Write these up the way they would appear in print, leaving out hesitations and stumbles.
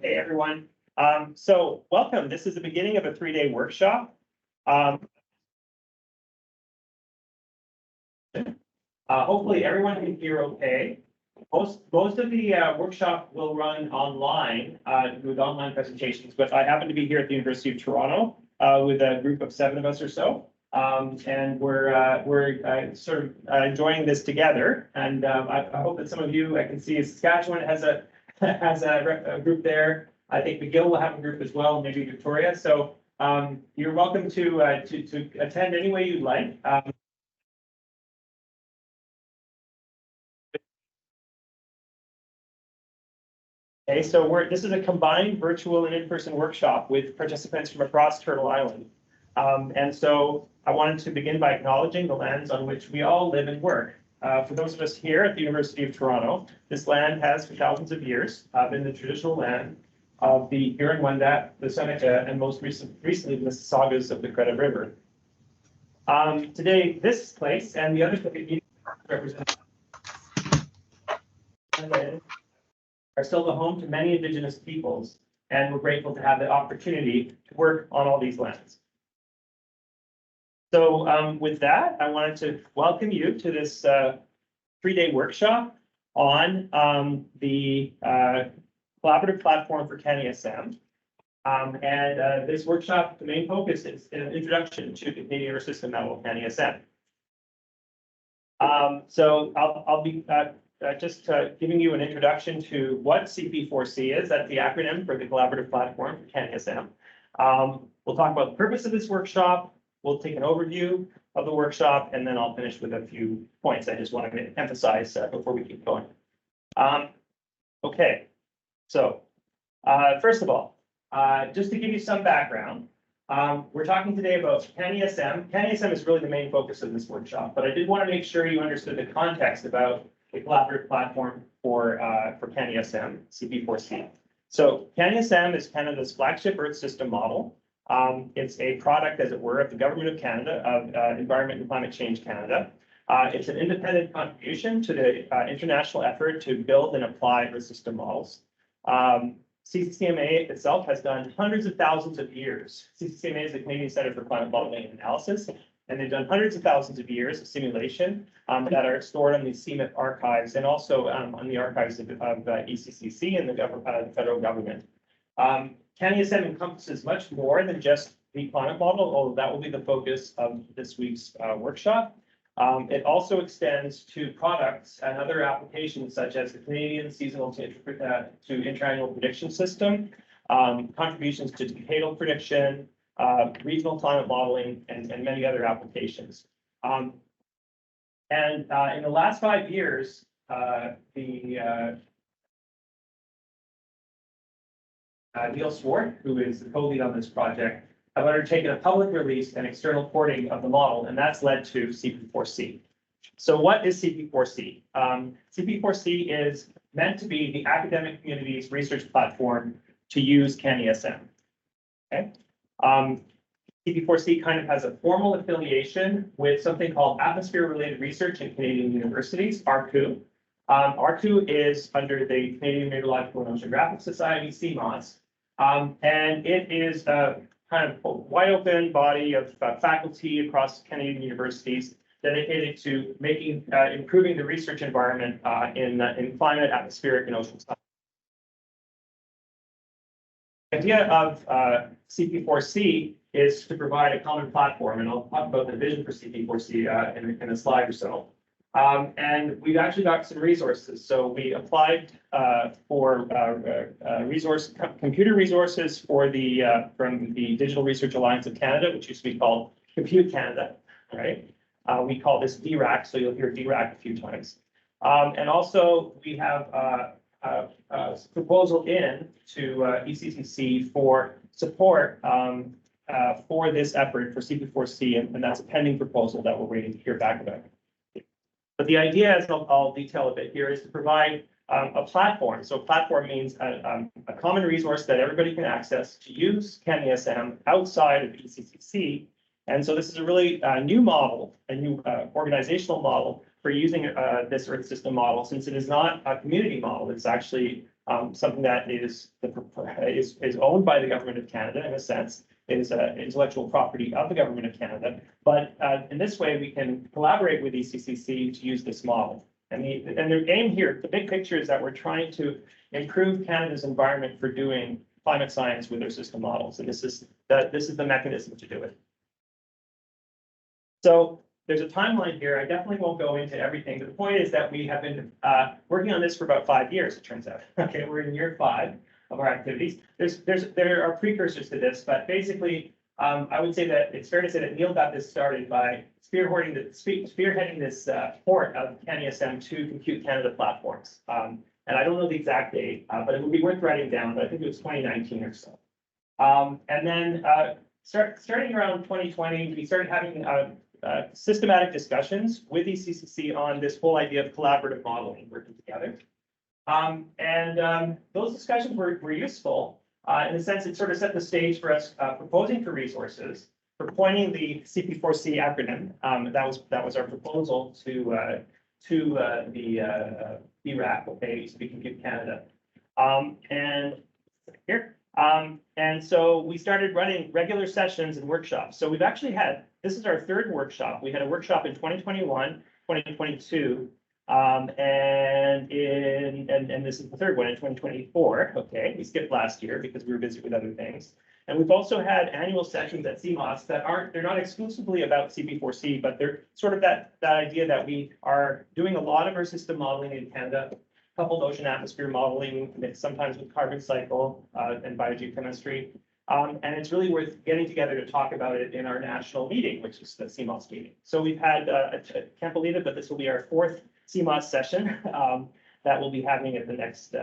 Hey, everyone. So welcome. This is the beginning of a 3-day workshop. Hopefully everyone can hear okay. Most of the workshop will run online with online presentations, but I happen to be here at the University of Toronto with a group of 7 of us or so. And we're sort of enjoying this together. And I hope that some of you, I can see Saskatchewan has a group there. I think McGill will have a group as well, maybe Victoria. So you're welcome to attend any way you'd like. Okay, so this is a combined virtual and in-person workshop with participants from across Turtle Island. And so I wanted to begin by acknowledging the lands on which we all live and work. For those of us here at the University of Toronto, this land has for thousands of years been the traditional land of the Huron-Wendat, the Seneca, and most recently the Mississaugas of the Credit River. Today, this place and the others that we represent are still the home to many Indigenous peoples, and we're grateful to have the opportunity to work on all these lands. So with that, I wanted to welcome you to this 3-day workshop on the collaborative platform for CanASM. And this workshop, the main focus is an introduction to the Canadian River System model, CanASM. So I'll be just giving you an introduction to what CP4C is. That's the acronym for the collaborative platform for CanASM. We'll talk about the purpose of this workshop. We'll take an overview of the workshop, and then I'll finish with a few points I just wanted to emphasize before we keep going. Okay, so first of all, just to give you some background, we're talking today about CanASM. CanASM is really the main focus of this workshop, but I did want to make sure you understood the context about the collaborative platform for CanASM, CP4C. So CanASM is Canada's flagship Earth system model. It's a product, as it were, of the Government of Canada, of Environment and Climate Change Canada. It's an independent contribution to the international effort to build and apply Earth system models. CCCMA itself has done hundreds of thousands of years. CCCMA is the Canadian Centre for Climate Modeling and Analysis, and they've done hundreds of thousands of years of simulation that are stored on the CMIP archives and also on the archives of ECCC and the federal government. CanASM encompasses much more than just the climate model, although that will be the focus of this week's workshop. It also extends to products and other applications such as the Canadian Seasonal to Interannual Prediction System, contributions to decadal prediction, regional climate modeling, and many other applications. And in the last 5 years, Neil Swart, who is the co-lead on this project, have undertaken a public release and external porting of the model, and that's led to CP4C. So what is CP4C? CP4C is meant to be the academic community's research platform to use CanASM. Okay. CP4C kind of has a formal affiliation with something called Atmosphere-Related Research in Canadian Universities, ARCU. ARCU is under the Canadian Meteorological and Oceanographic Society, CMOS, and it is a kind of wide open body of faculty across Canadian universities dedicated to improving the research environment in climate, atmospheric, and ocean science. The idea of CP4C is to provide a common platform, and I'll talk about the vision for CP4C in a slide or so. And we've actually got some resources. So we applied for computer resources for from the Digital Research Alliance of Canada, which used to be called Compute Canada, right? We call this DRAC, so you'll hear DRAC a few times. And also we have a proposal in to ECCC for support for this effort for CP4C, and that's a pending proposal that we're waiting to hear back about. But the idea, as I'll detail a bit here, is to provide a platform. So platform means a common resource that everybody can access to use CanASM outside of ECCC. And so this is a really new model, a new organizational model for using this Earth system model, since it is not a community model. It's actually something that is owned by the government of Canada in a sense, is intellectual property of the government of Canada. But in this way, we can collaborate with ECCC to use this model. And the aim here, the big picture is that we're trying to improve Canada's environment for doing climate science with their system models. And this is the mechanism to do it. So there's a timeline here. I definitely won't go into everything, but the point is that we have been working on this for about 5 years, it turns out. Okay, we're in year 5 of our activities. There are precursors to this, but basically, I would say that it's fair to say that Neil got this started by spearheading this port of CanESM to Compute Canada platforms. And I don't know the exact date, but it would be worth writing down, but I think it was 2019 or so. And then starting around 2020, we started having systematic discussions with ECCC on this whole idea of collaborative modeling, working together. Those discussions were useful in the sense it sort of set the stage for us proposing for resources, for coining the CP4C acronym. That was our proposal to the BRAC, okay, to be Compute Canada. And so we started running regular sessions and workshops. So we've actually had, this is our 3rd workshop. We had a workshop in 2021, 2022, and this is the 3rd one in 2024. Okay, we skipped last year because we were busy with other things. And we've also had annual sessions at CMOS that they're not exclusively about CP4C, but they're sort of that idea that we are doing a lot of our system modeling in Canada, coupled ocean atmosphere modeling, sometimes with carbon cycle and biogeochemistry. And it's really worth getting together to talk about it in our national meeting, which is the CMOS meeting. So we've had, I can't believe it, but this will be our 4th CMOS session that we'll be having at the next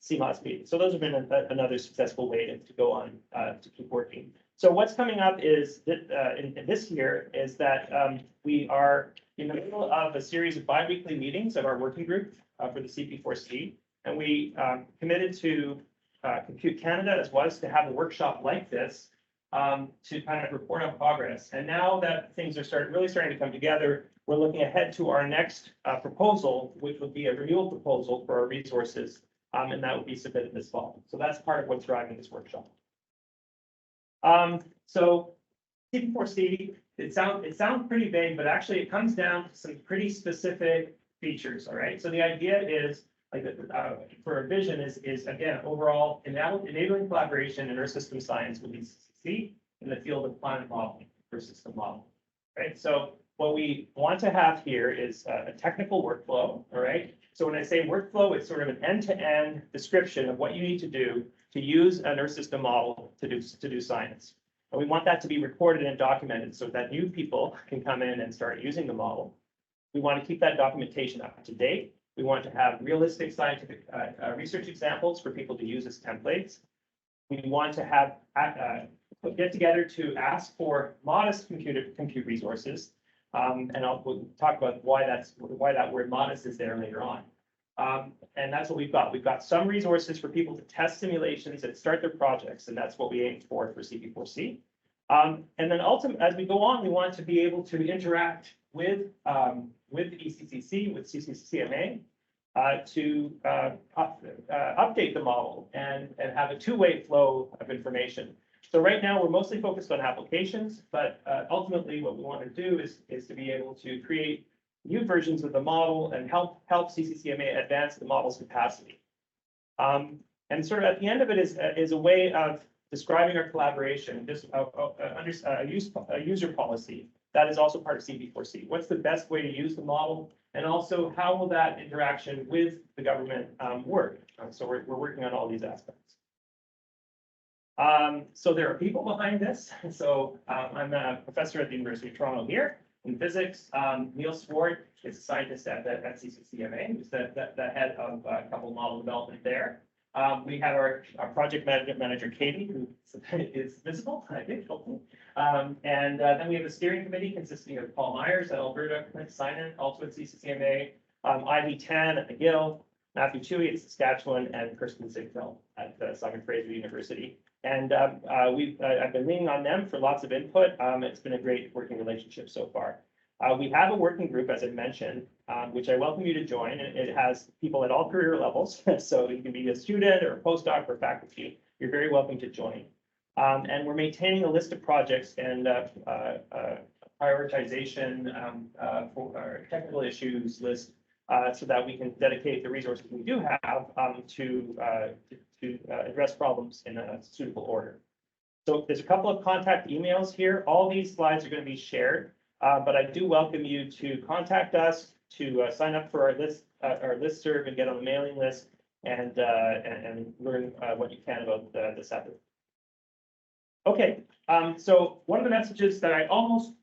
CMOS meeting. So those have been another successful way to go on to keep working. So what's coming up is that in this year is that we are in the middle of a series of bi-weekly meetings of our working group for the CP4C. And we committed to Compute Canada as was to have a workshop like this to kind of report on progress. And now that things are really starting to come together, we're looking ahead to our next proposal, which would be a renewal proposal for our resources, and that will be submitted this fall. So that's part of what's driving this workshop. So CP4C, it sounds pretty vague, but actually it comes down to some pretty specific features. All right. So the idea is like for our vision is again overall enabling collaboration in earth system science with ECCC in the field of climate modeling for system modeling. Right. So what we want to have here is a technical workflow. All right. So when I say workflow, it's sort of an end-to-end description of what you need to do to use an earth system model to do science. And we want that to be recorded and documented so that new people can come in and start using the model. We want to keep that documentation up to date. We want to have realistic scientific research examples for people to use as templates. We want to have get together to ask for modest compute resources. And we'll talk about why that word modest is there later on. And that's what we've got. We've got some resources for people to test simulations and start their projects, and that's what we aim for CP4C. And then ultimately, as we go on, we want to be able to interact with ECCC, with CCCMA, to update the model and have a two-way flow of information. So right now, we're mostly focused on applications, but ultimately what we want to do is to be able to create new versions of the model and help CCCMA advance the model's capacity. And sort of at the end of it is a way of describing our collaboration, just a user policy that is also part of CP4C. What's the best way to use the model? And also, how will that interaction with the government work? So we're working on all these aspects. So there are people behind this. So I'm a professor at the University of Toronto here in physics. Neil Swart is a scientist at CCCMA, who's the head of a couple model development there. We have our project manager, Katie, who is visible, I think, hopefully. And then we have a steering committee consisting of Paul Myers at Alberta, Clint Synan, also at CCCMA, Ivy Tan at McGill, Matthew Toohey at Saskatchewan, and Kirsten Ziegfeld at Simon Fraser University. And I've been leaning on them for lots of input. It's been a great working relationship so far. We have a working group, as I mentioned, which I welcome you to join. And it has people at all career levels. So you can be a student or a postdoc or faculty. You're very welcome to join. And we're maintaining a list of projects and prioritization for our technical issues list so that we can dedicate the resources we do have to address problems in a suitable order. So there's a couple of contact emails here. All these slides are going to be shared, but I do welcome you to contact us, to sign up for our listserv and get on the mailing list and learn what you can about this effort. Okay, so one of the messages that I almost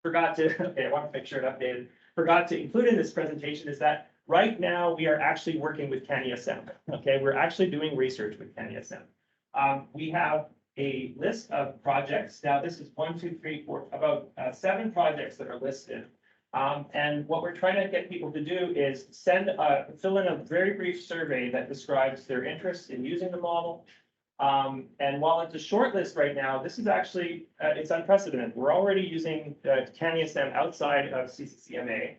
forgot to, okay, I want to make sure it updated, forgot to include in this presentation is that right now we are actually working with CANISM. Okay, we're actually doing research with CANISM. We have a list of projects. Now this is 1, 2, 3, 4, about 7 projects that are listed. And what we're trying to get people to do is fill in a very brief survey that describes their interest in using the model. And while it's a short list right now, this is actually, it's unprecedented. We're already using CANISM outside of CCCMA,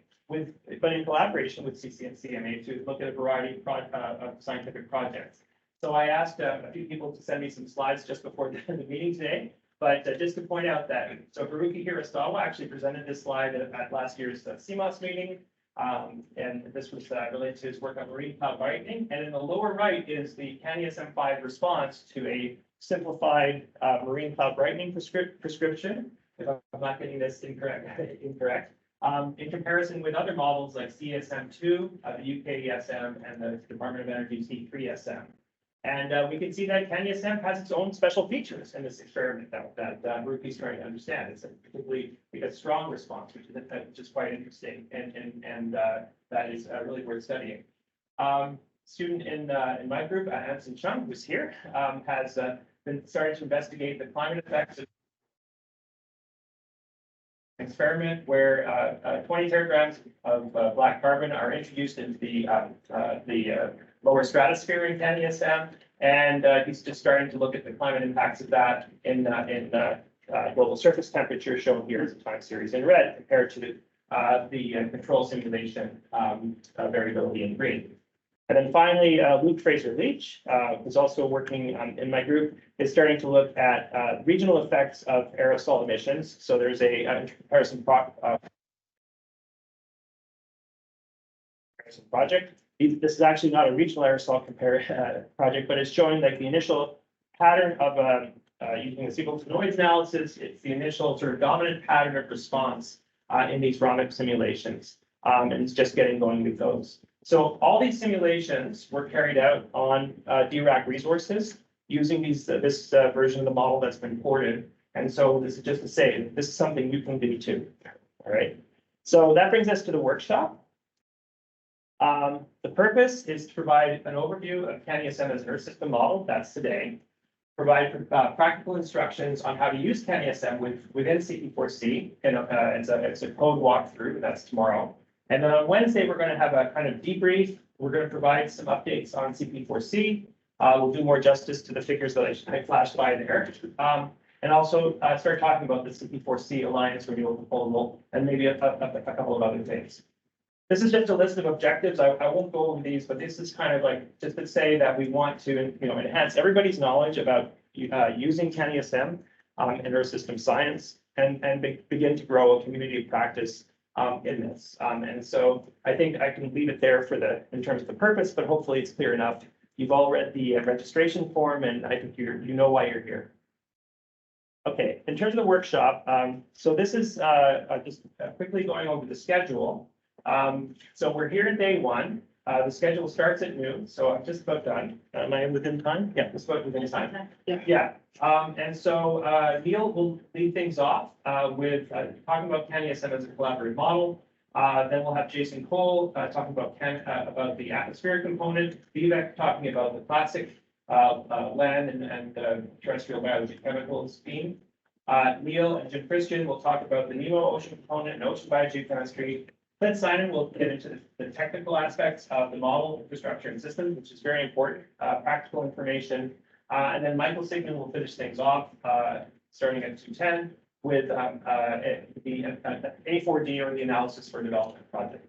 but in collaboration with CCCMA to look at a variety of scientific projects. So I asked a few people to send me some slides just before the meeting today, but just to point out that, so Haruki Hirasawa actually presented this slide at last year's CMOS meeting. And this was related to his work on marine cloud brightening. And in the lower right is the CANISM-5 response to a simplified marine cloud brightening prescription, if I'm not getting this incorrect. In comparison with other models like CSM2, the UK ESM, and the Department of Energy's E3SM. And we can see that CANISM has its own special features in this experiment that Haruki's trying to understand. It's we got strong response, which is quite interesting, and that is really worth studying. Student in my group, Anson Chung, who's here, has been starting to investigate the climate effects of an experiment where 20 teragrams of black carbon are introduced into the lower stratosphere in CANISM, and he's just starting to look at the climate impacts of that in global surface temperature, shown here as a time series in red, compared to the control simulation variability in green. And then finally, Luke Fraser-Leach, who's also working in my group, is starting to look at regional effects of aerosol emissions. So there's a comparison project. This is actually not a regional aerosol project, but it's showing like the initial pattern of using a signal-to-noise analysis. It's the initial sort of dominant pattern of response in these ROMIC simulations, and it's just getting going with those. So all these simulations were carried out on DRAC resources using this version of the model that's been ported. And so this is just to say, this is something you can do too. All right. So that brings us to the workshop. The purpose is to provide an overview of CANISM as an Earth system model. That's today. Provide practical instructions on how to use CANISM within CP4C. And it's a code walkthrough. That's tomorrow. And then on Wednesday, we're going to have a kind of debrief. We're going to provide some updates on CP4C. We'll do more justice to the figures that I flashed by there. And also start talking about the CP4C Alliance renewal proposal and maybe a couple of other things. This is just a list of objectives. I won't go over these, but this is kind of like just to say that we want to enhance everybody's knowledge about using CANISM in Earth system science and begin to grow a community of practice in this. And so I think I can leave it there in terms of the purpose, but hopefully it's clear enough. You've all read the registration form, and I think you know why you're here. Okay, in terms of the workshop, so this is just quickly going over the schedule. So we're here in day 1. The schedule starts at noon, so I'm just about done. Am I within time? Yeah, just about within time. Yeah. And so Neil will lead things off with talking about CANISM as a collaborative model. Then we'll have Jason Cole talking about the atmospheric component, Vivek talking about the classic land and terrestrial biology chemicals theme. Neil and Jim Christian will talk about the NEMO ocean component and ocean biogeochemistry. Clint Simon will get into the technical aspects of the model, infrastructure, and systems, which is very important, practical information. And then Michael Sigmund will finish things off, starting at 2:10, with the A4D or the analysis for development project.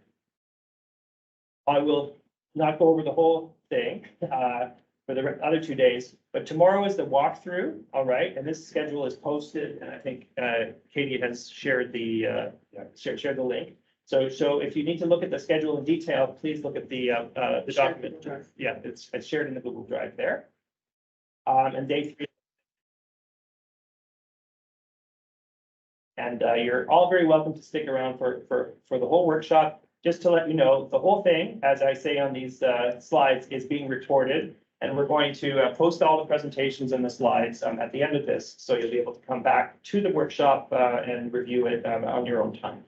I will not go over the whole thing for the other 2 days, but tomorrow is the walkthrough, all right? And this schedule is posted, and I think Katie has shared the shared the link. So if you need to look at the schedule in detail, please look at the document. Yeah, it's shared in the Google Drive there. And day 3. And you're all very welcome to stick around for the whole workshop. Just to let you know, the whole thing, as I say on these slides, is being recorded. And we're going to post all the presentations and the slides at the end of this. So you'll be able to come back to the workshop and review it on your own time.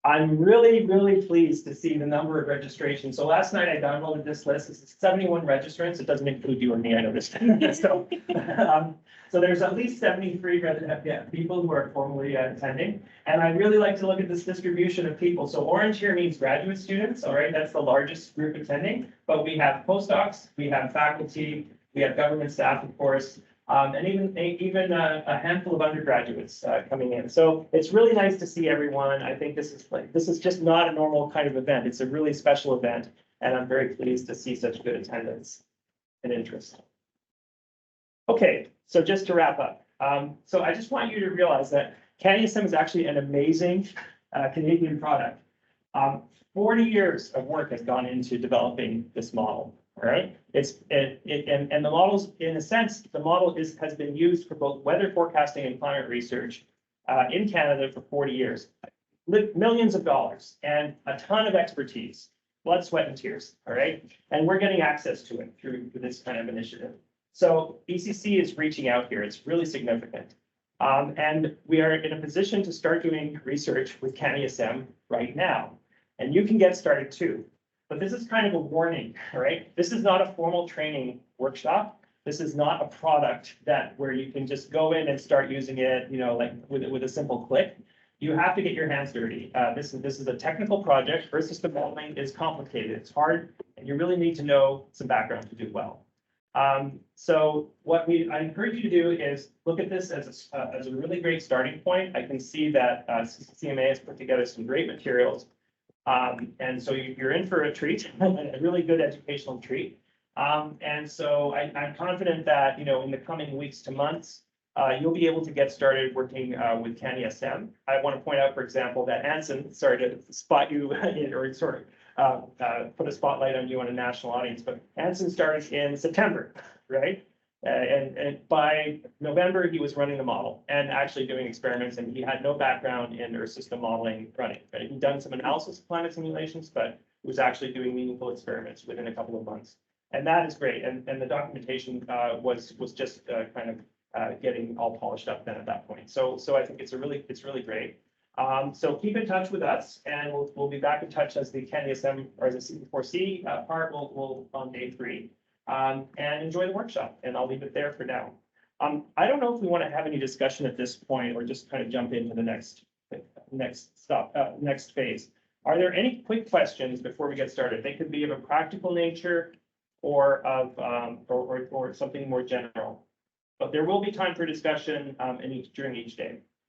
I'm really, really pleased to see the number of registrations. So last night I downloaded this list. This is 71 registrants. It doesn't include you or me, I noticed. So there's at least 73 people who are formally attending. And I really like to look at this distribution of people. So orange here means graduate students, all right? That's the largest group attending. But we have postdocs, we have faculty, we have government staff, of course. And even a handful of undergraduates coming in. So it's really nice to see everyone. I think this is just not a normal kind of event. It's a really special event, and I'm very pleased to see such good attendance and interest. Okay, so just to wrap up. So I just want you to realize that CanyaSim is actually an amazing Canadian product. 40 years of work has gone into developing this model. All right, and the models, in a sense, the model has been used for both weather forecasting and climate research in Canada for 40 years. Millions of dollars and a ton of expertise, blood, sweat, and tears. All right, and we're getting access to it through this kind of initiative. So BCC is reaching out here. It's really significant, and we are in a position to start doing research with CanyaSim right now, and you can get started too. But this is kind of a warning, right? This is not a formal training workshop. This is not a product where you can just go in and start using it, like with a simple click. You have to get your hands dirty. This is a technical project. Earth system modeling is complicated. It's hard, and you really need to know some background to do well. So what I encourage you to do is look at this as a really great starting point. I can see that CMA has put together some great materials. And so you're in for a treat, a really good educational treat. And so I'm confident that, in the coming weeks to months, you'll be able to get started working with CanyaSim. I want to point out, for example, that Anson, sorry to spot you or sort of put a spotlight on you on a national audience, but Anson started in September, right? And by November, he was running the model and actually doing experiments, and he had no background in Earth system modeling running. Right? He'd done some analysis of climate simulations, but was actually doing meaningful experiments within a couple of months. And that is great. And the documentation was just kind of getting all polished up then at that point. So I think it's really great. So keep in touch with us, and we'll be back in touch as the CanyaSim or as the C4C part will on day 3. And enjoy the workshop, and I'll leave it there for now. I don't know if we want to have any discussion at this point or just kind of jump into the next phase. Are there any quick questions before we get started? They could be of a practical nature or of or something more general. But there will be time for discussion during each day.